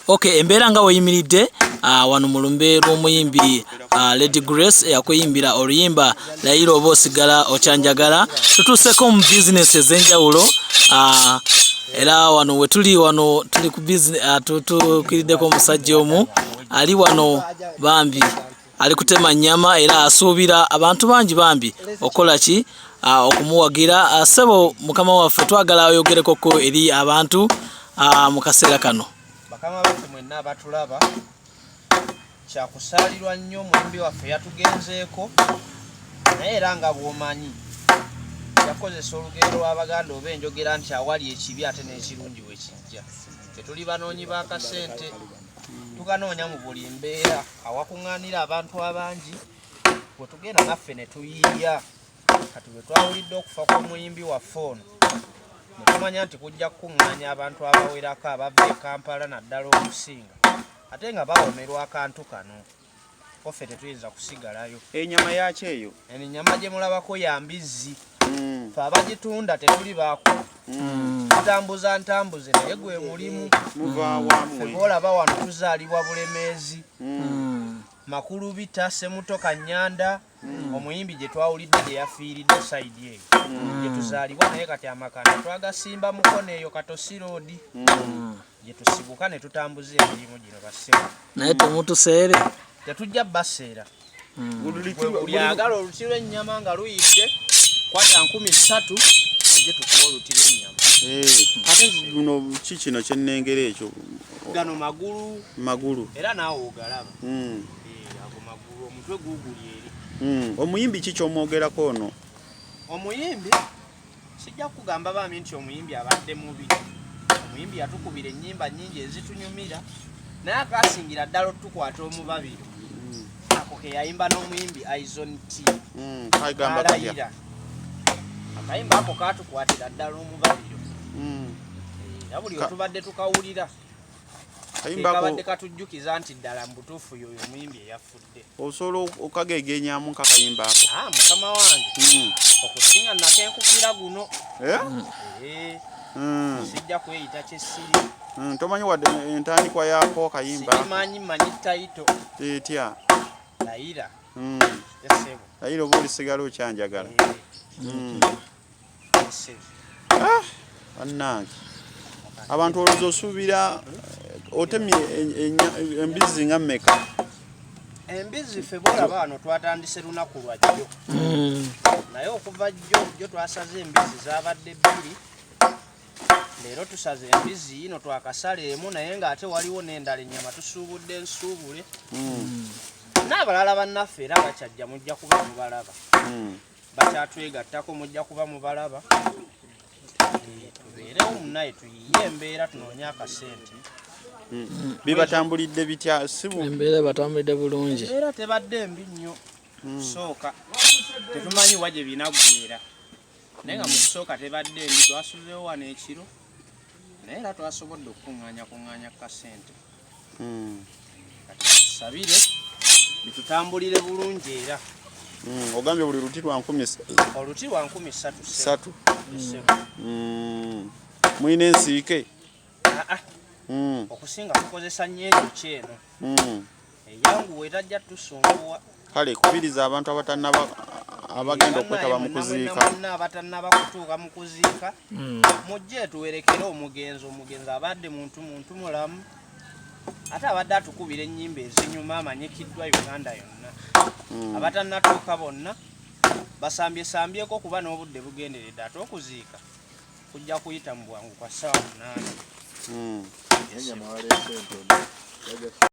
Okay, embeera nga weyimiridde wano mu lumbe lw'omuyimbi Lady Grace yakuyimbira oluyimba layira oba osigala okyanjagala. Tutuuseko mu bizinesi ez'enjawulo era wano we tuli ku bizinesi tukiriddeko omusajja omu ali wano bambi ali kutema nnyama era asuubira abantu bangi bambi okola ki okumuwagira. Ssebo mukama waffe twagala ayogerekoko eri abantu mu kaseera kano. Bakama baffe mwenna abatulaba kyakusaalirwa nnyo omuyimbi waffe yatugenzeeko naye era nga bw'omanyi yakozesa olugero lw'Abaganda oba enjogera nti awali ekibi ate n'ekirungi we kijja. Tetuli banoonyi b'akasente, tuganoonya mu buli mbeera awakuŋŋaanira abantu abangi bwe tugenda naffe ne tuyiiya. Kati bwe twawulidde okufa kw'omuyimbi waffe ono ne tumanya nti kujja kukuŋŋaanya abantu abawerako abava e Kampala naddala okusinga ate nga bawomerwa akantu kano. Ffe tetuyinza kusigalayo. Ennyama yaki eyo? Eno ennyama gye mulabako ya mbizzi. Ffe abagitunda tetuli baako. Tutambuza ntambuze naye gwe mulimu. Ffe boolaba wano tuzaalibwa Bulemeezi, Makulu Bita, Semutoka Nnyanda, omuyimbi gye twawulidde gye yafiiridde sayidi eyo gye tuzaalibwa naye kati amakanda twagasimba Mukono eyo Katosi Road gye tusibuka ne tutambuza emirimu gino bassebo. Naye temutuseere? Tetujja baseera. Buli ayagala oluti lw'ennyama nga luyidde kwata 13 ojje tukuwa oluti lw'ennyama. Ate guno ki kino kye nnengera ekyo? Gano magulu. Era naawe ogalaba. Ago magulu omutwe guuguli eri. Omuyimbi ki ky'omwogerako ono? Omuyimbi sijja kugamba baami nti omuyimbi abadde mubi. Omuyimbi yatukubira ennyimba nnyingi ezitunyumira naye akasingira ddala otukwata omubabiro. Ako ke yayimba n'omuyimbi Aizon T. Alayira. Akayimba ako kaatukwatira ddala omubabiro. Era buli otubadde tukawulira kabadde katujjukiza nti ddala mu butuufu yoyo omuyimbi eyafudde. Osobola okagegeenyamu nk'akayimba ako? Mukama wange okusinga nakenkukira guno. Sijja kweyita kyessiri. Tomanyi wadde entandikwa yaako akayimba? Simanyi, manyi tayito. Etya? Layira. Layira oba olisigala okyanjagala? Bannange abantu olowooza osuubira otemye embizzi nga mmeka? Embizzi ffe boolaba wano twatandise lunaku lwa jjo naye okuva jjo twasaze embizzi zaabadde 2. Leero tusaze embizzi ino twakasala emu naye ng'ate waliwo n'endala ennyama tusuubudde nsuubule. N'abalala bannaffe era bakyajja mujja kuba mubalaba. Bakyatwegattako mujja kuba mubalaba. Tubeerewo munnaye tuyiye embeera tunoonye akasente. Bibatambulidde bitya? Embeera batambulidde bulungi. Era tebadde mbi nnyo. Kusooka tetumanyi wa gye binaggweera naye nga mu kusooka tebadde mbi. Twasuzeewo wano ekiro naye era twasobodde okukuŋŋaanya kasente. Kati tusabire bitutambulire bulungi era. Ogambye buli luti lwa 10? Oluti lwa 13. Muyina ensiike? Okusinga tukozesa nnyo ekyo kyeno. Eyanguwa etajja tusumbuwa. Kale kubiriza abantu abagenda okwetaba Mukuzika. Abatannaba kutuuka Mukuzika mujje tuwerekere omugenzi abadde muntu mulamu ate abadde atukubira ennyimba ezinyuma amanyikiddwa Uganda yonna. Abatannatuuka bonna basambyeko kuba n'obudde bugenderedde ate okuziika kujja kuyita mu bwangu kwa ssaawa 8.